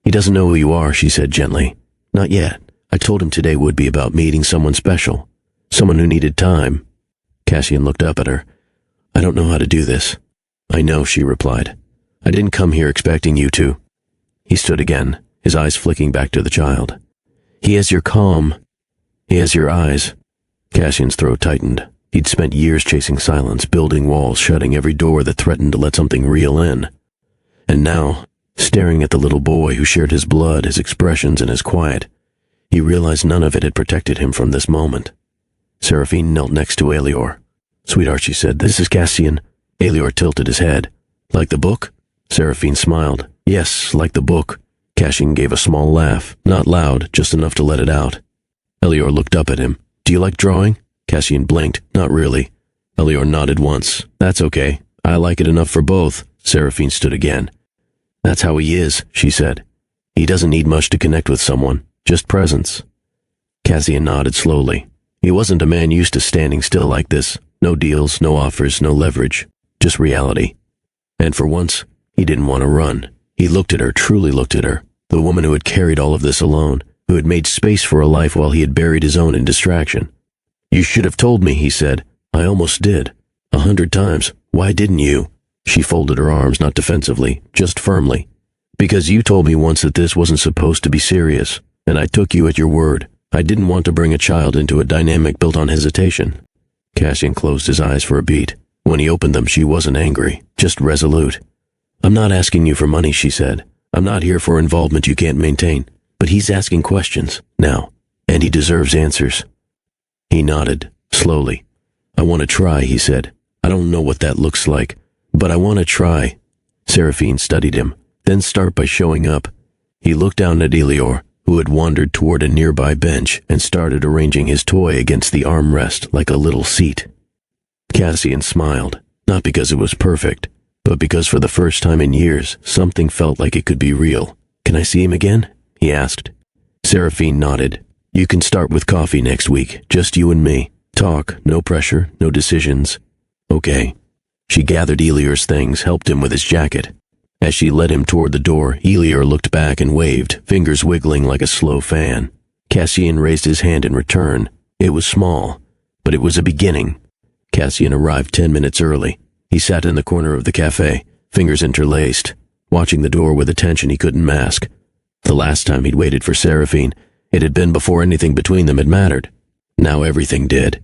He doesn't know who you are, she said gently. Not yet. I told him today would be about meeting someone special, someone who needed time. Cassian looked up at her. I don't know how to do this. I know, she replied. I didn't come here expecting you to. He stood again, his eyes flicking back to the child. He has your calm. He has your eyes. Cassian's throat tightened. He'd spent years chasing silence, building walls, shutting every door that threatened to let something real in. And now, staring at the little boy who shared his blood, his expressions, and his quiet, he realized none of it had protected him from this moment. Seraphine knelt next to Elior. Sweetheart, she said, this is Cassian. Elior tilted his head. Like the book? Seraphine smiled. Yes, like the book. Cassian gave a small laugh, not loud, just enough to let it out. Elior looked up at him. Do you like drawing? Cassian blinked. Not really. Elior nodded once. That's okay. I like it enough for both. Seraphine stood again. That's how he is, she said. He doesn't need much to connect with someone, just presence. Cassian nodded slowly. He wasn't a man used to standing still like this. No deals, no offers, no leverage. Just reality. And for once, he didn't want to run. He looked at her, truly looked at her. The woman who had carried all of this alone, who had made space for a life while he had buried his own in distraction. You should have told me, he said. I almost did. 100 times. Why didn't you? She folded her arms, not defensively, just firmly. Because you told me once that this wasn't supposed to be serious, and I took you at your word. I didn't want to bring a child into a dynamic built on hesitation. Cassian closed his eyes for a beat. When he opened them, she wasn't angry, just resolute. I'm not asking you for money, she said. I'm not here for involvement you can't maintain. But he's asking questions, now, and he deserves answers. He nodded, slowly. I want to try, he said. I don't know what that looks like, but I want to try. Seraphine studied him, then start by showing up. He looked down at Elior, who had wandered toward a nearby bench and started arranging his toy against the armrest like a little seat. Cassian smiled, not because it was perfect, but because for the first time in years, something felt like it could be real. Can I see him again? He asked. Seraphine nodded. You can start with coffee next week, just you and me. Talk, no pressure, no decisions. Okay. She gathered Elior's things, helped him with his jacket. As she led him toward the door, Elior looked back and waved, fingers wiggling like a slow fan. Cassian raised his hand in return. It was small, but it was a beginning. Cassian arrived 10 minutes early. He sat in the corner of the cafe, fingers interlaced, watching the door with attention he couldn't mask. The last time he'd waited for Seraphine, it had been before anything between them had mattered. Now everything did.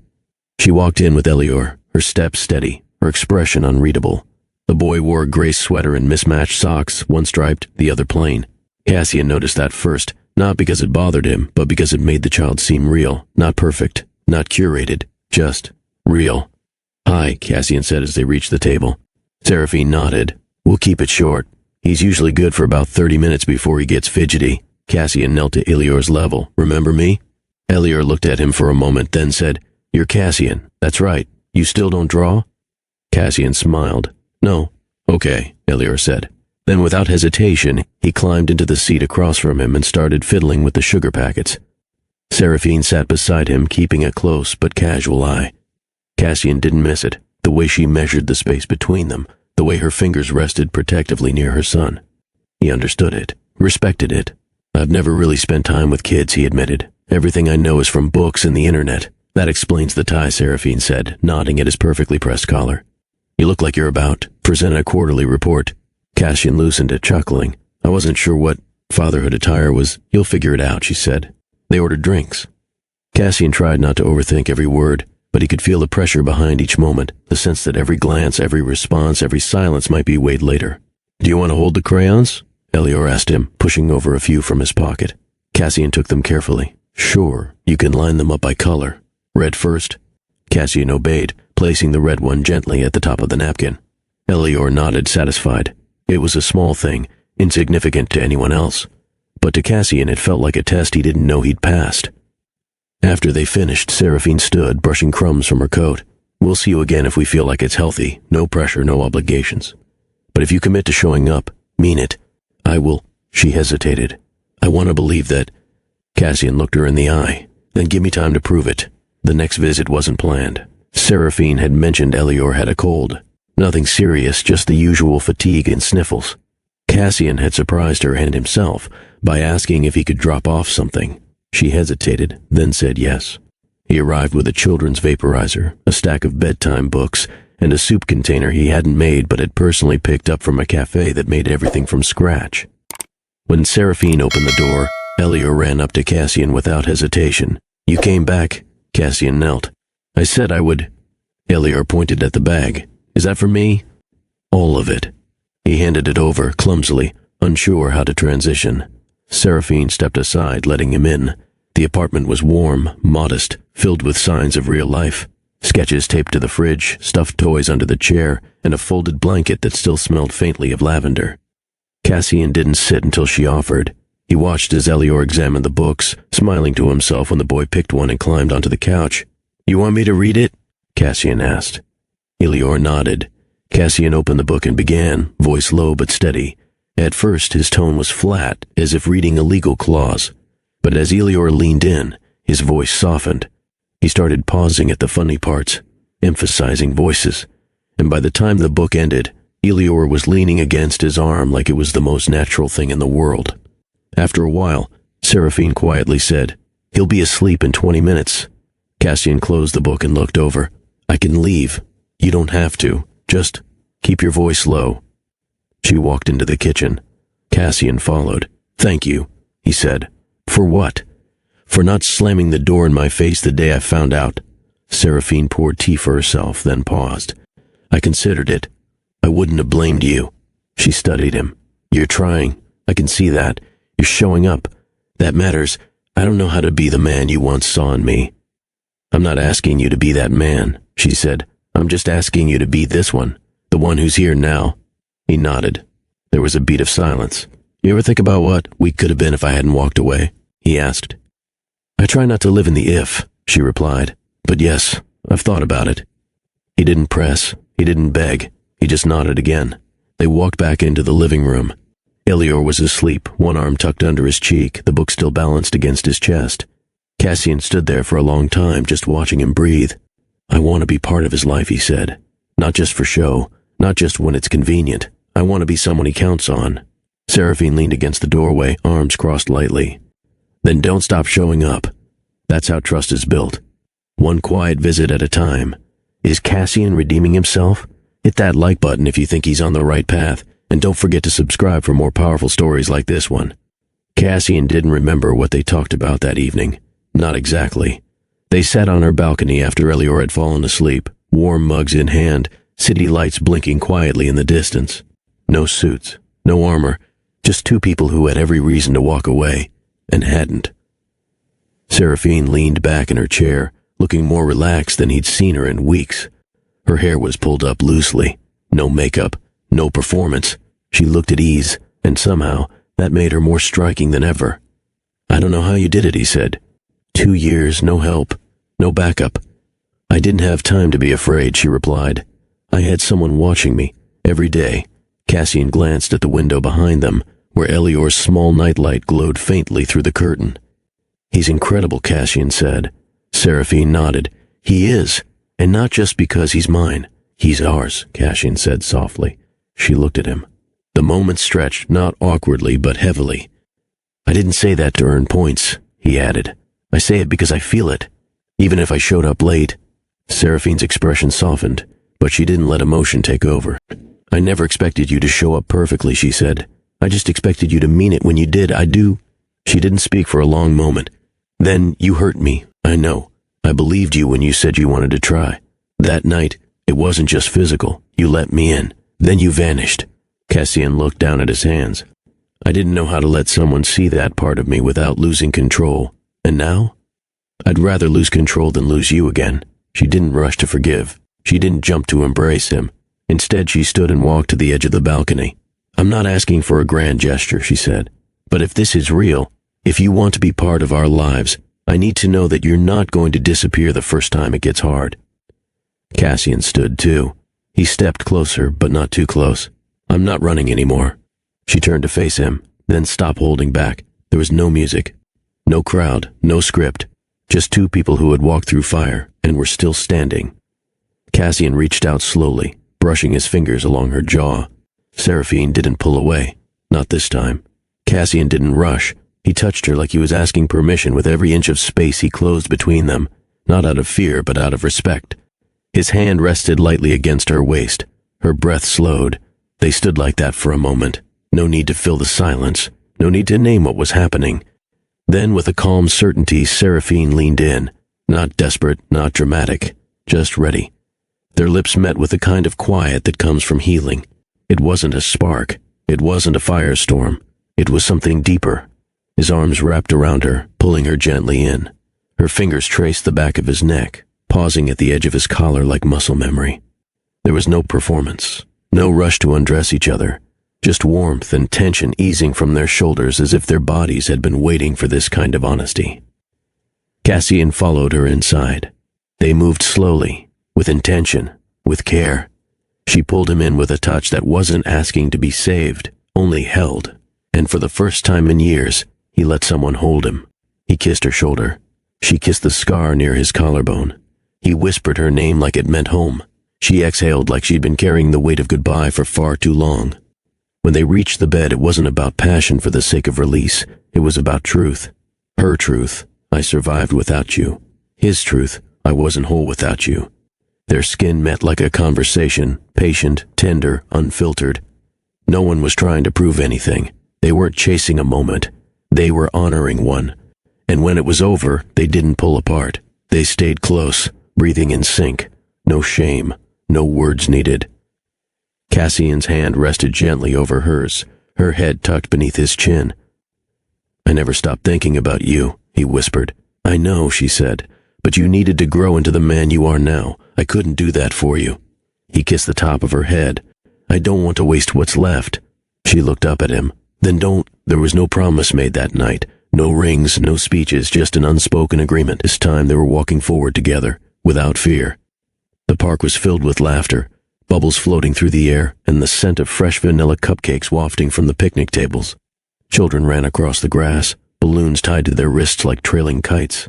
She walked in with Elior, her step steady, her expression unreadable. The boy wore a gray sweater and mismatched socks, one striped, the other plain. Cassian noticed that first, not because it bothered him, but because it made the child seem real, not perfect, not curated, just real. Hi, Cassian said as they reached the table. Seraphine nodded. We'll keep it short. He's usually good for about 30 minutes before he gets fidgety. Cassian knelt to Elior's level. Remember me? Elior looked at him for a moment, then said, You're Cassian. That's right. You still don't draw? Cassian smiled. No. Okay, Elior said. Then without hesitation, he climbed into the seat across from him and started fiddling with the sugar packets. Seraphine sat beside him, keeping a close but casual eye. Cassian didn't miss it, the way she measured the space between them, the way her fingers rested protectively near her son. He understood it, respected it. I've never really spent time with kids, he admitted. Everything I know is from books and the internet. That explains the tie, Seraphine said, nodding at his perfectly pressed collar. You look like you're about to present a quarterly report. Cassian loosened it, chuckling. I wasn't sure what fatherhood attire was. You'll figure it out, she said. They ordered drinks. Cassian tried not to overthink every word, but he could feel the pressure behind each moment, the sense that every glance, every response, every silence might be weighed later. Do you want to hold the crayons? Elior asked him, pushing over a few from his pocket. Cassian took them carefully. Sure, you can line them up by color. Red first. Cassian obeyed, placing the red one gently at the top of the napkin. Elior nodded, satisfied. It was a small thing, insignificant to anyone else. But to Cassian it felt like a test he didn't know he'd passed. After they finished, Seraphine stood, brushing crumbs from her coat. We'll see you again if we feel like it's healthy. No pressure, no obligations. But if you commit to showing up, mean it. I will. She hesitated. I want to believe that. Cassian looked her in the eye. Then give me time to prove it. The next visit wasn't planned. Seraphine had mentioned Elior had a cold. Nothing serious, just the usual fatigue and sniffles. Cassian had surprised her and himself by asking if he could drop off something. She hesitated, then said yes. He arrived with a children's vaporizer, a stack of bedtime books, and a soup container he hadn't made but had personally picked up from a cafe that made everything from scratch. When Seraphine opened the door, Elior ran up to Cassian without hesitation. You came back. Cassian knelt. I said I would. Elior pointed at the bag. Is that for me? All of it. He handed it over, clumsily, unsure how to transition. Seraphine stepped aside, letting him in. The apartment was warm, modest, filled with signs of real life. Sketches taped to the fridge, stuffed toys under the chair, and a folded blanket that still smelled faintly of lavender. Cassian didn't sit until she offered. He watched as Elior examined the books, smiling to himself when the boy picked one and climbed onto the couch. You want me to read it? Cassian asked. Elior nodded. Cassian opened the book and began, voice low but steady. At first, his tone was flat, as if reading a legal clause. But as Elior leaned in, his voice softened. He started pausing at the funny parts, emphasizing voices. And by the time the book ended, Elior was leaning against his arm like it was the most natural thing in the world. After a while, Seraphine quietly said, He'll be asleep in 20 minutes. Cassian closed the book and looked over. I can leave. You don't have to. Just keep your voice low. She walked into the kitchen. Cassian followed. Thank you, he said. For what? For not slamming the door in my face the day I found out. Seraphine poured tea for herself, then paused. I considered it. I wouldn't have blamed you. She studied him. You're trying. I can see that. You're showing up. That matters. I don't know how to be the man you once saw in me. I'm not asking you to be that man, she said. I'm just asking you to be this one, the one who's here now. He nodded. There was a beat of silence. You ever think about what we could have been if I hadn't walked away? He asked. I try not to live in the if, she replied. But yes, I've thought about it. He didn't press. He didn't beg. He just nodded again. They walked back into the living room. Elior was asleep, one arm tucked under his cheek, the book still balanced against his chest. Cassian stood there for a long time, just watching him breathe. I want to be part of his life, he said. Not just for show, not just when it's convenient. I want to be someone he counts on. Seraphine leaned against the doorway, arms crossed lightly. Then don't stop showing up. That's how trust is built. One quiet visit at a time. Is Cassian redeeming himself? Hit that like button if you think he's on the right path, and don't forget to subscribe for more powerful stories like this one. Cassian didn't remember what they talked about that evening. Not exactly. They sat on her balcony after Elior had fallen asleep, warm mugs in hand, city lights blinking quietly in the distance. No suits, no armor, just two people who had every reason to walk away, and hadn't. Seraphine leaned back in her chair, looking more relaxed than he'd seen her in weeks. Her hair was pulled up loosely. No makeup, no performance. She looked at ease, and somehow that made her more striking than ever. I don't know how you did it, he said. 2 years, no help, no backup. I didn't have time to be afraid, she replied. I had someone watching me, every day. Cassian glanced at the window behind them, where Elior's small nightlight glowed faintly through the curtain. He's incredible, Cassian said. Seraphine nodded. He is, and not just because he's mine. He's ours, Cassian said softly. She looked at him. The moment stretched, not awkwardly, but heavily. I didn't say that to earn points, he added. I say it because I feel it, even if I showed up late. Seraphine's expression softened, but she didn't let emotion take over. I never expected you to show up perfectly, she said. I just expected you to mean it when you did. I do. She didn't speak for a long moment. Then you hurt me, I know. I believed you when you said you wanted to try. That night, it wasn't just physical. You let me in. Then you vanished. Cassian looked down at his hands. I didn't know how to let someone see that part of me without losing control. And now? I'd rather lose control than lose you again. She didn't rush to forgive. She didn't jump to embrace him. Instead, she stood and walked to the edge of the balcony. I'm not asking for a grand gesture, she said. But if this is real, if you want to be part of our lives, I need to know that you're not going to disappear the first time it gets hard. Cassian stood too. He stepped closer, but not too close. I'm not running anymore. She turned to face him, then stopped holding back. There was no music. No crowd, no script, just two people who had walked through fire and were still standing. Cassian reached out slowly, brushing his fingers along her jaw. Seraphine didn't pull away, not this time. Cassian didn't rush. He touched her like he was asking permission with every inch of space he closed between them, not out of fear but out of respect. His hand rested lightly against her waist. Her breath slowed. They stood like that for a moment. No need to fill the silence. No need to name what was happening. Then, with a calm certainty, Seraphine leaned in. Not desperate, not dramatic, just ready. Their lips met with the kind of quiet that comes from healing. It wasn't a spark. It wasn't a firestorm. It was something deeper. His arms wrapped around her, pulling her gently in. Her fingers traced the back of his neck, pausing at the edge of his collar like muscle memory. There was no performance, no rush to undress each other. Just warmth and tension easing from their shoulders as if their bodies had been waiting for this kind of honesty. Cassian followed her inside. They moved slowly, with intention, with care. She pulled him in with a touch that wasn't asking to be saved, only held. And for the first time in years, he let someone hold him. He kissed her shoulder. She kissed the scar near his collarbone. He whispered her name like it meant home. She exhaled like she'd been carrying the weight of goodbye for far too long. When they reached the bed, it wasn't about passion for the sake of release. It was about truth. Her truth. I survived without you. His truth. I wasn't whole without you. Their skin met like a conversation, patient, tender, unfiltered. No one was trying to prove anything. They weren't chasing a moment. They were honoring one. And when it was over, they didn't pull apart. They stayed close, breathing in sync. No shame, no words needed. Cassian's hand rested gently over hers, her head tucked beneath his chin. I never stopped thinking about you, he whispered. I know, she said, but you needed to grow into the man you are now. I couldn't do that for you. He kissed the top of her head. I don't want to waste what's left. She looked up at him. Then don't. There was no promise made that night. No rings, no speeches, just an unspoken agreement. This time they were walking forward together, without fear. The park was filled with laughter, bubbles floating through the air, and the scent of fresh vanilla cupcakes wafting from the picnic tables. Children ran across the grass, balloons tied to their wrists like trailing kites.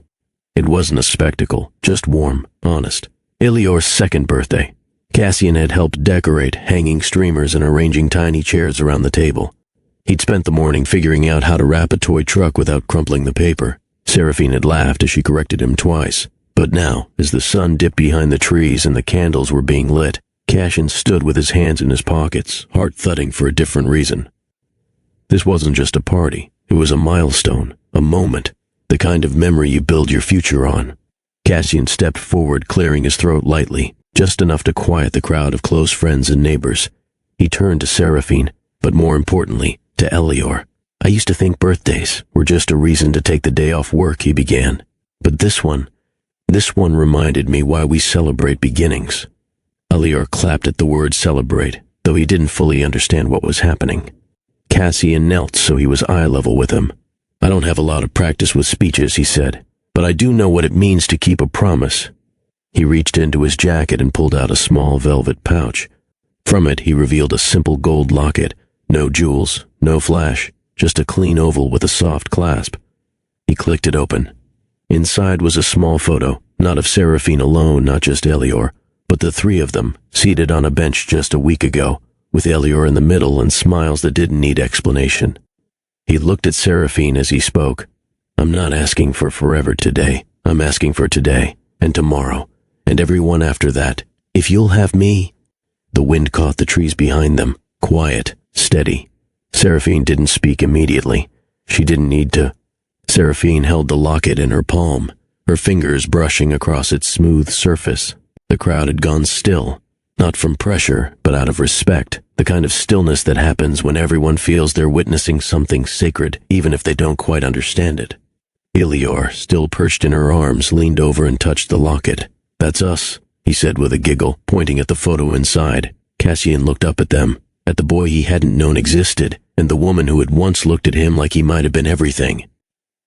It wasn't a spectacle, just warm, honest. Ilior's second birthday. Cassian had helped decorate, hanging streamers and arranging tiny chairs around the table. He'd spent the morning figuring out how to wrap a toy truck without crumpling the paper. Seraphine had laughed as she corrected him twice. But now, as the sun dipped behind the trees and the candles were being lit, Cassian stood with his hands in his pockets, heart thudding for a different reason. This wasn't just a party. It was a milestone, a moment, the kind of memory you build your future on. Cassian stepped forward, clearing his throat lightly, just enough to quiet the crowd of close friends and neighbors. He turned to Seraphine, but more importantly, to Ilior. I used to think birthdays were just a reason to take the day off work, he began. But this one reminded me why we celebrate beginnings. Ilior clapped at the word celebrate, though he didn't fully understand what was happening. Cassian knelt so he was eye level with him. I don't have a lot of practice with speeches, he said, but I do know what it means to keep a promise. He reached into his jacket and pulled out a small velvet pouch. From it, he revealed a simple gold locket. No jewels, no flash, just a clean oval with a soft clasp. He clicked it open. Inside was a small photo, not of Seraphine alone, not just Ilior, but the three of them, seated on a bench just a week ago, with Ilior in the middle and smiles that didn't need explanation. He looked at Seraphine as he spoke. I'm not asking for forever today. I'm asking for today, and tomorrow, and everyone after that. If you'll have me. The wind caught the trees behind them, quiet, steady. Seraphine didn't speak immediately. She didn't need to. Seraphine held the locket in her palm, her fingers brushing across its smooth surface. The crowd had gone still, not from pressure, but out of respect, the kind of stillness that happens when everyone feels they're witnessing something sacred, even if they don't quite understand it. Ilior, still perched in her arms, leaned over and touched the locket. That's us, he said with a giggle, pointing at the photo inside. Cassian looked up at them, at the boy he hadn't known existed, and the woman who had once looked at him like he might have been everything.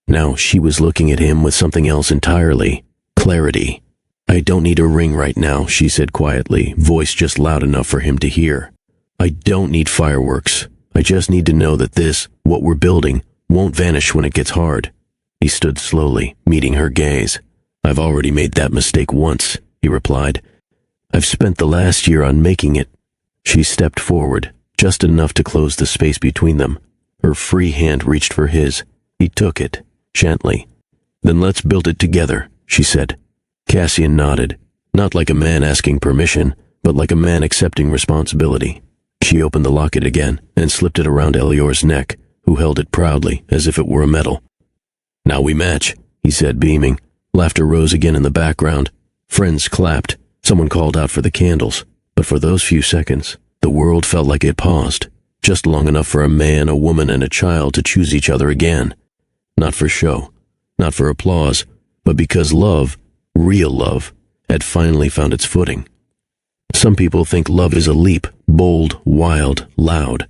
Now she was looking at him with something else entirely. Clarity. I don't need a ring right now, she said quietly, voice just loud enough for him to hear. I don't need fireworks. I just need to know that this, what we're building, won't vanish when it gets hard. He stood slowly, meeting her gaze. I've already made that mistake once, he replied. I've spent the last year on making it. She stepped forward, just enough to close the space between them. Her free hand reached for his. He took it, gently. Then let's build it together, she said. Cassian nodded, not like a man asking permission, but like a man accepting responsibility. She opened the locket again and slipped it around Ilior's neck, who held it proudly, as if it were a medal. Now we match, he said, beaming. Laughter rose again in the background. Friends clapped. Someone called out for the candles. But for those few seconds, the world felt like it paused, just long enough for a man, a woman, and a child to choose each other again. Not for show, not for applause, but because love, real love, had finally found its footing. Some people think love is a leap, bold, wild, loud.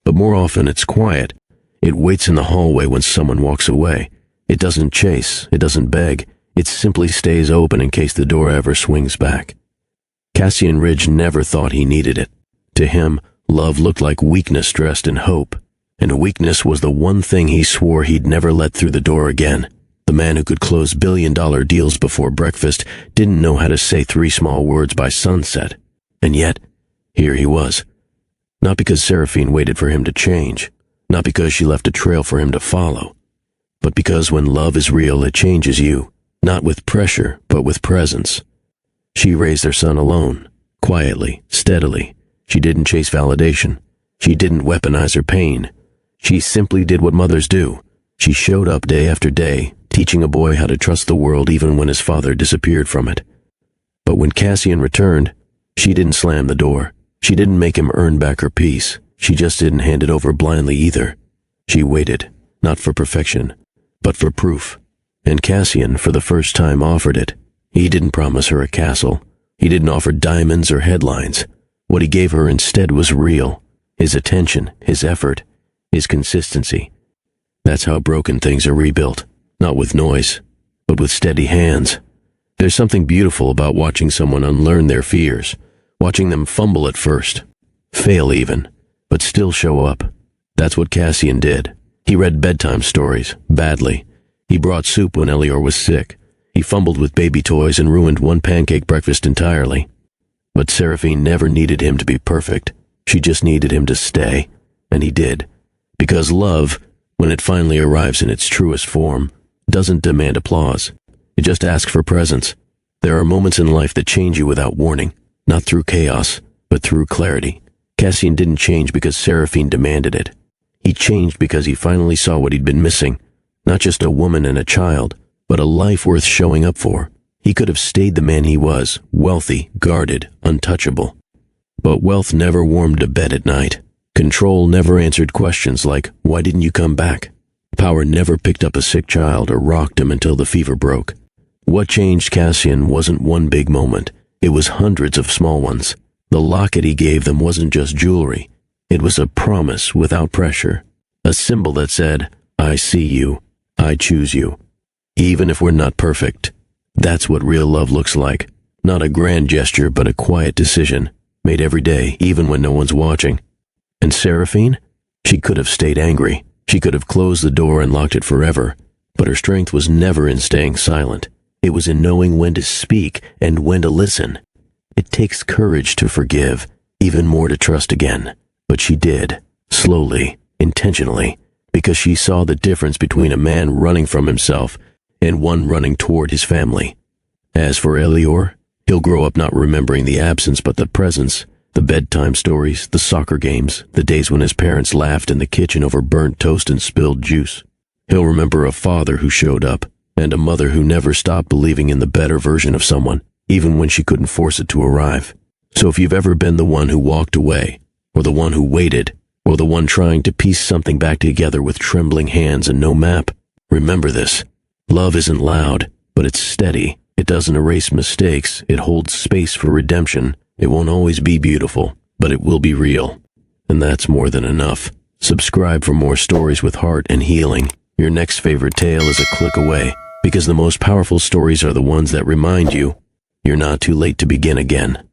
But more often it's quiet. It waits in the hallway when someone walks away. It doesn't chase, it doesn't beg. It simply stays open in case the door ever swings back. Cassian Ridge never thought he needed it. To him, love looked like weakness dressed in hope. And weakness was the one thing he swore he'd never let through the door again. The man who could close billion-dollar deals before breakfast didn't know how to say 3 small words by sunset. And yet, here he was. Not because Seraphine waited for him to change, not because she left a trail for him to follow, but because when love is real, it changes you. Not with pressure, but with presence. She raised their son alone, quietly, steadily. She didn't chase validation. She didn't weaponize her pain. She simply did what mothers do. She showed up day after day, teaching a boy how to trust the world even when his father disappeared from it. But when Cassian returned, she didn't slam the door. She didn't make him earn back her peace. She just didn't hand it over blindly either. She waited, not for perfection, but for proof. And Cassian, for the first time, offered it. He didn't promise her a castle. He didn't offer diamonds or headlines. What he gave her instead was real. His attention, his effort, his consistency. That's how broken things are rebuilt. Not with noise, but with steady hands. There's something beautiful about watching someone unlearn their fears, watching them fumble at first, fail even, but still show up. That's what Cassian did. He read bedtime stories, badly. He brought soup when Elior was sick. He fumbled with baby toys and ruined one pancake breakfast entirely. But Seraphine never needed him to be perfect. She just needed him to stay, and he did. Because love, when it finally arrives in its truest form, doesn't demand applause. It just asks for presence. There are moments in life that change you without warning, not through chaos, but through clarity. Cassian didn't change because Seraphine demanded it. He changed because he finally saw what he'd been missing. Not just a woman and a child, but a life worth showing up for. He could have stayed the man he was, wealthy, guarded, untouchable. But wealth never warmed a bed at night. Control never answered questions like, why didn't you come back? Power never picked up a sick child or rocked him until the fever broke. What changed Cassian wasn't one big moment. It was hundreds of small ones. The locket he gave them wasn't just jewelry. It was a promise without pressure. A symbol that said, I see you. I choose you. Even if we're not perfect. That's what real love looks like. Not a grand gesture, but a quiet decision, made every day, even when no one's watching. And Seraphine? She could have stayed angry. She could have closed the door and locked it forever. But her strength was never in staying silent. It was in knowing when to speak and when to listen. It takes courage to forgive, even more to trust again. But she did, slowly, intentionally, because she saw the difference between a man running from himself and one running toward his family. As for Elior, he'll grow up not remembering the absence but the presence, the bedtime stories, the soccer games, the days when his parents laughed in the kitchen over burnt toast and spilled juice. He'll remember a father who showed up, and a mother who never stopped believing in the better version of someone, even when she couldn't force it to arrive. So if you've ever been the one who walked away, or the one who waited, or the one trying to piece something back together with trembling hands and no map, remember this. Love isn't loud, but it's steady. It doesn't erase mistakes. It holds space for redemption. It won't always be beautiful, but it will be real. And that's more than enough. Subscribe for more stories with heart and healing. Your next favorite tale is a click away, because the most powerful stories are the ones that remind you you're not too late to begin again.